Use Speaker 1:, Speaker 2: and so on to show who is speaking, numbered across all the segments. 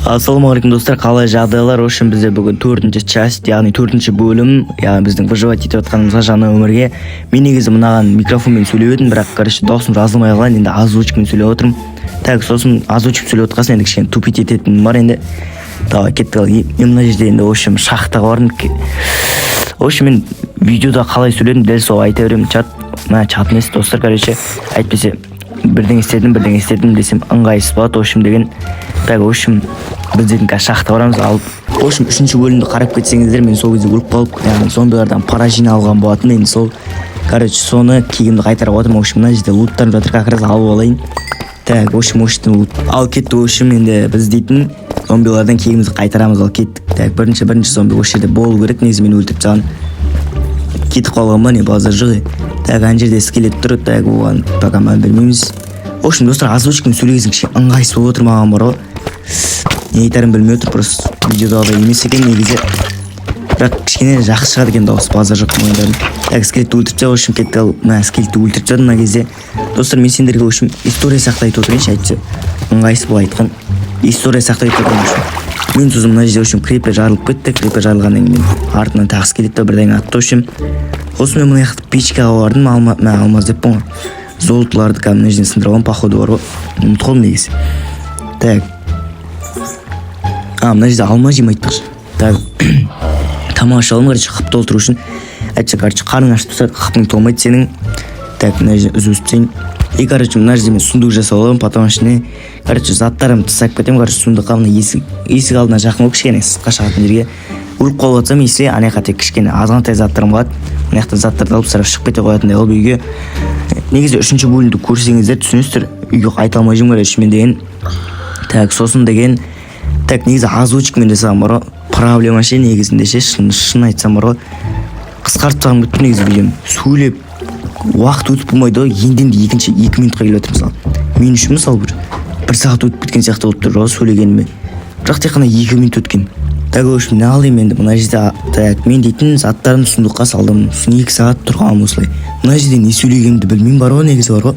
Speaker 1: Ассалаумағалейкум достар, қалай жағдайлар? Үшін бізде бүгін 4-ші часть, яғни 4-ші бөлім, яғни біздің выживать етіп жатқанымызға жаңа өмірге. Мен негізі мынаған микрофонмен сөйлеп едім, бірақ даусым жазылмай қалған, енді озвучкамен сөйлеп отырмын. Так, сосын озвучка сөйлеп отқасын, енді кішкене тупить ететінім бар енді. Давай кеттік ал. Мен мына жерде енді общем шахтаға бардым. Общем мен видеода қалай сөйледім, дәл сол айта беремін. Чат емес достар, әйтпесе бірден істедім десем ыңғайсыз болады. Общем деген. Так, общем біз дейтін шахта барамыз алып. Общем 3-ші бөлімді қарап кетсеңіздер, мен сол кезде өліп қалып, яғни зомбилардан пара жиналған болатын. Енді сол соны киімді қайтарып отырмын. Общем мына жерде луттарым жатыр, как раз алып алайын. Так, общем лут ал кетті. Общем енді біз дейтін зомбилардан киімімізді қайтарамыз, ал кеттік. Так, бірінші зомби осы жерде болу керек, негізі мен өлтіріп тастаған. Кетіп қалған ба не базар жоқ. Так, ана жерде скелет тұр. Так, оған пока мән бермейміз. В общем, достар, озвучкамен сөйлеген кішкене ыңғайсыз болып отыр маған, бар ғой. Не айтарым білмей отыр, просто видеода емес екен негізі. Бірақ кішкене жақсы шығады екен дауыс, базар жоқ мойындарын. Так, скелетті өлтіріп тастап, в общем кетті ал. Скелетті өлтіріп тастадым мына кезде. Достар, мен сендерге в общем история сақтайтын отырайыншы, әйтсе ыңғайсыз бұл айтқан. История сақтайтын отырайын. Мен сосын мына жерде в общем крипер жарылып кетті. Крипер жарылғаннан кейін артынан тағы скелетті бірдеңе атты. В общем сосын мен мына жақта печкаға бардым, алмаз деп ғой. Золотыларды мына жерден сындырып алған, походу бар ғой. Ұмытып қалдым негізі. Так. Мына жерде алма жеймін айтпақшы. Так. Тамақ іше аламын, қап толтыру үшін. Әйтсе, қарның ашып тұрса, қапың толмайды сенің. Так, мына жерде үзіп тастайын. И, мына жерде мен сундук жасап аламын, потом ішіне, заттарымды тастап кетемін, сундукқа мына есік алдына жақын болып кішкене сыртқа шығатын жерге өліп қалып жатсам, если ана жақта тек кішкене азғантай заттарым болады. Мына жақта заттарды алып сырып шығып кете қоятындай қылып үйге. Негізі 3-ші бөлімді көрсеңіздер түсінесіздер, үйге қайта алмай жүрмін мен деген. Так, сосын деген. Так, негізі озвучкамен жасағым бар ғой. Проблема ше негізінде ше, шын айтсам бар ғой. Қысқартпағым кетті негізі видеом. Сөйлеп уақыт өтіп болмайды ғой. Енден де 2 минутқа келіп отыр мысалы. Мен үшін мысалы бір сағат өтіп кеткен сияқты болып тұр ғой сөйлегеніме. Бірақ тек қана 2 минут өткен. Так, в общем, не алдым енді мына жерде. Так, мен дейтін заттарымды сундукқа салдым. 2 сағат тұрғанмын осылай. Мына жерде не сөйлегенімді білмеймін бар ғой негізі бар ғой.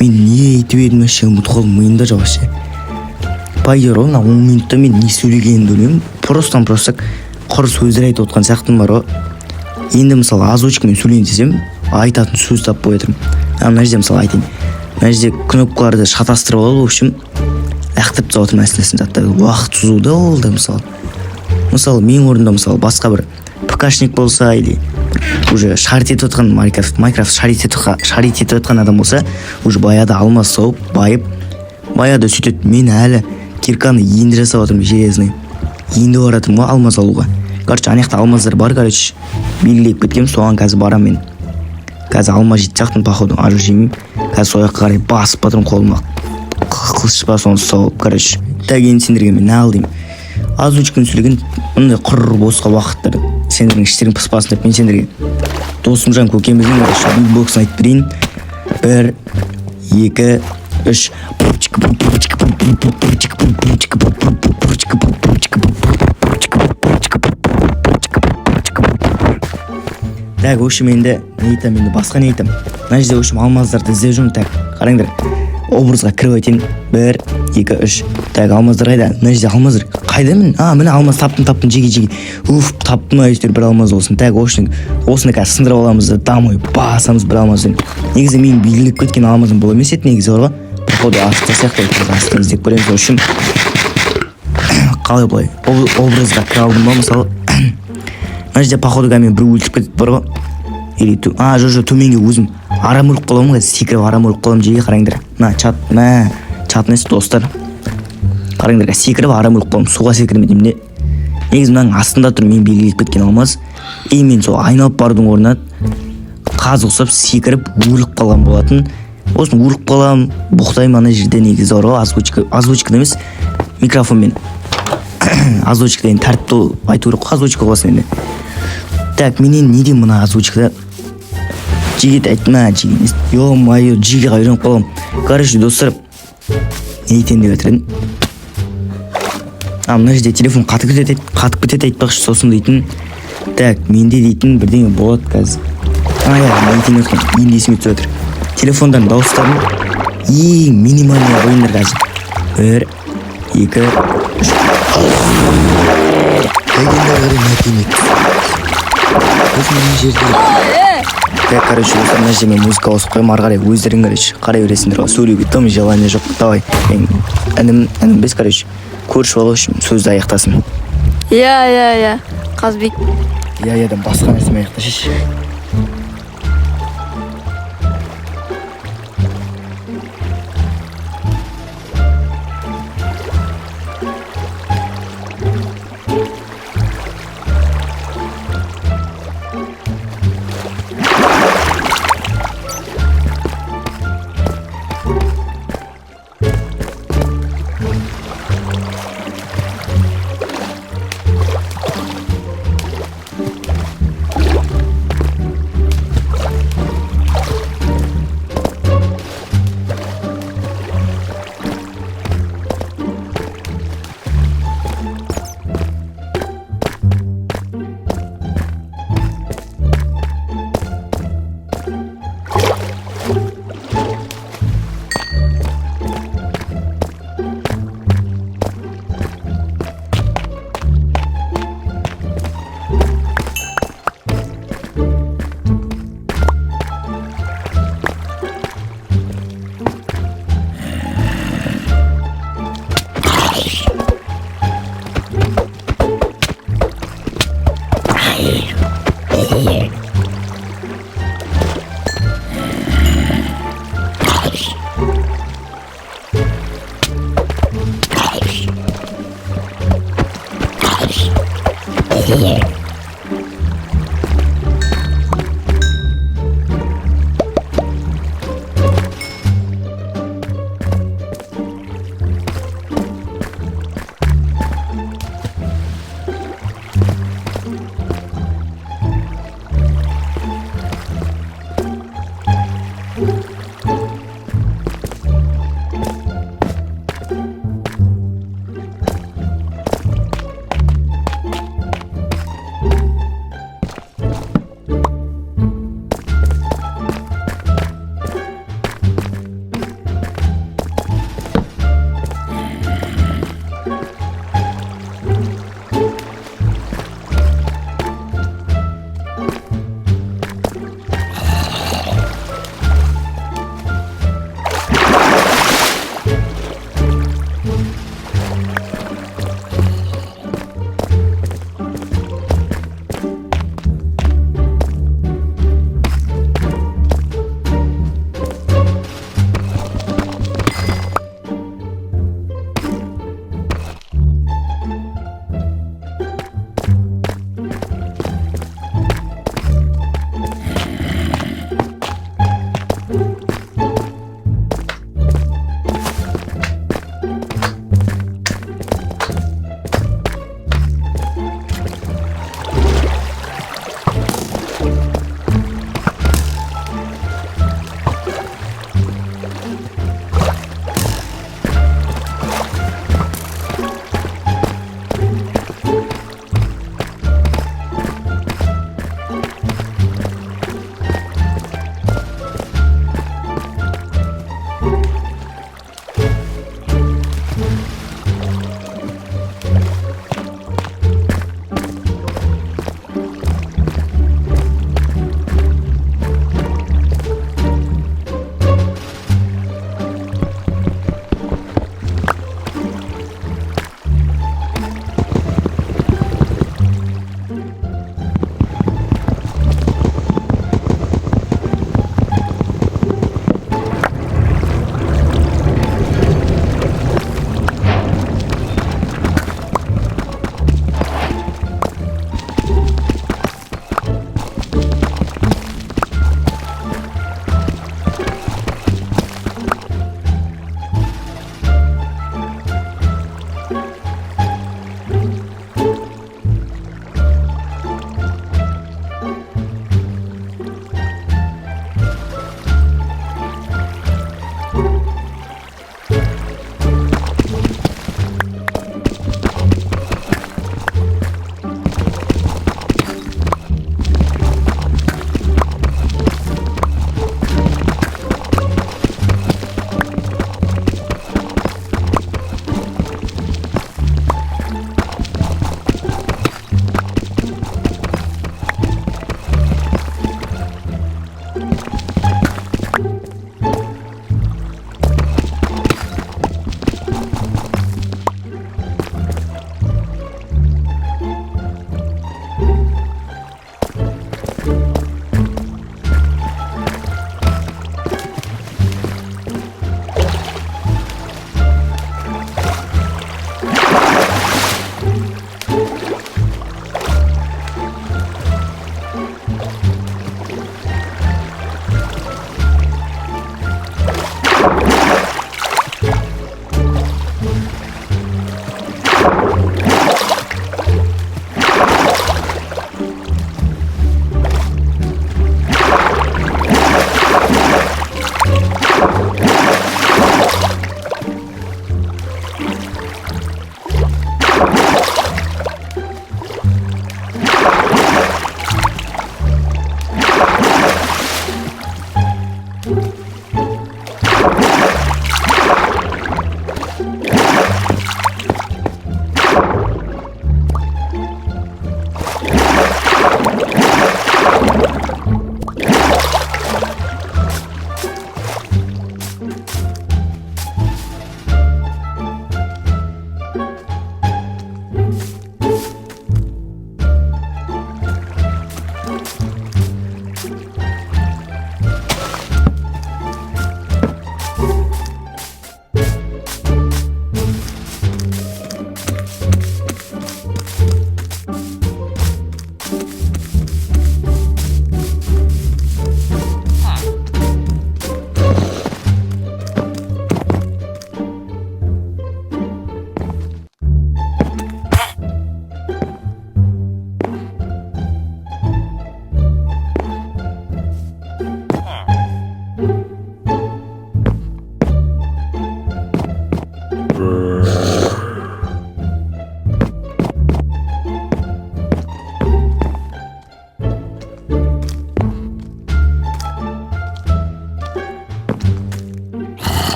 Speaker 1: Мен не айтып едім вообще ұмытып қалдым, миымда жоқ вообще. Пайдер ғой, 10 минутта мен не сөйлегенімді білмеймін. Просто құр сөздер айтып отқан сияқтымын бар ғой. Енді мысалы озвучкамен сөйлейін десем, айтатын сөз таппай отырмын. Мына жерде мысалы айтайын. Мына жерде кнопкаларды шатастырып алып, в общем, лақтырып тастап отырмын әсілесін заттарды. Уақыт созуда болды мысалы. Мысалы мен орнында мысалы басқа бір ПКшник болса или уже шарит етіп отқан Майнкрафт шарит етіп отқан адам болса, уже баяда алмаз соғып, баяда сөйтеді. Мен әлі кирканы енді жасап отырмын, железный. Енді баратырмын ғой алмаз алуға. Ана жақта алмаздар бар, белгілеп кеткем, соған қазір барам мен. Қазір алма жейт жақтым, походу, ажу жеймін. Қазір сол жаққа қарай басып батырым қолыма. Қылыш па соны соғып, Так, енді сендерге мен не алдым. Озвучкамен сөйлеген мындай құр босқа уақыттар сендердің іштерің пыспасын деп мен сендерге Досымжан көкеміздің битбоксын айтып берейін. 1, 2, 3. Так, в общем енді не айтам, енді басқа не айтам. Мына жерде в общем алмаздарды іздеп жүрмін. Так, қараңдар. Образға кіріп айтайын. 1, 2, 3. Так, алмаздар қайда? Мына жерде алмаздар. Қайда мен? Міне алмаз таптым, жеге. Уф, таптым, әйтеуір бір алмаз болсын. Так, осыны қазір сындырып аламыз да дамой басамыз бір алмаздан. Негізі мен белгілеп кеткен алмазым бұл емес еді негізі бар ғой. Походу асты сияқты астын іздеп көреміз. В общем, қалай былай образға кіре алдым ба мысалы. Мына жерде походу мен бір өлтіріп кетіп бар ғой. Или жоқ, төменге өзім арам өліп қаламын, секіріп арам өліп қаламын жеге. Қараңдар. Чат несі достар. Қараңдар, секіріп арам өліп қаламын, суға секірмедім де. Негізі мынаның астында тұр мен белгілеп кеткен алмаз. Мен сол айналып бардың орнына қаз ұқсап секіріп өліп қалған болатын. Осыны өліп қалам, бұқтаймын ана жерде негізі бар ғой. Озвучка емес, микрофонмен. Озвучка деген тәртіпті айту керек қой, озвучка боласын енді. Так, менен неден мына озвучкада жигет айтма, жигет. Ё-моё, жигеға үйреніп қалам. Достар, не айтайын деп жатыр едім. Мына жерде телефон қатып кетеді айтпақшы, сосын дейтін. Так, менде дейтін бірдеңе болады қазір. Не айтайын өткен, енді есіме түсіп жатыр. Телефондан дауыстарын ең минимальный ойындар қазір. 1, 2, Дегенде мәдениет. Біз мына жерде. Так, короче, мына жерде мен музыка қосып қоямын, ары қарай өздерің қарай бересіңдер ғой. Сөйлеуге тым желание жоқ. Давай. Інім біз, короче, көрші болу үшін сөзді аяқтасын.
Speaker 2: Иә. Қазбек.
Speaker 1: Ядан басқа нәрсемен аяқташы.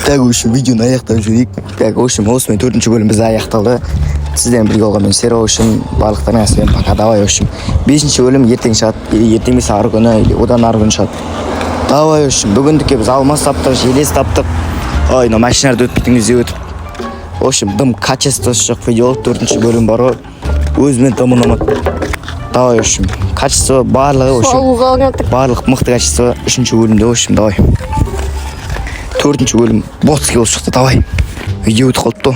Speaker 1: Так, в общем, видеоны аяқтап жіберейік. Так, в общем, осымен 4-ші бөлім біз аяқталды. Сізден бірге болған мен Сера, в общем, барлықтарыңа әсірен пока, давай, в общем. 5-ші бөлім ертең шығады, или ертең емес ары күні, или одан ары күні шығады. Давай, в общем, бүгіндікке біз алмас таптық, желез таптық. Ой, мына машиналарды өтпейтін кезде өтіп. В общем, дым качествосы жоқ видео, 4-ші бөлім бар ғой. Өзімен дымы ұнамады. Давай, в общем, качество барлығы, в общем, барлық мықты качество 3-ші бөлімде, в общем, давай. 4-ші бөлім ботский болып шықты, давай. Видео өтіп қалыпты.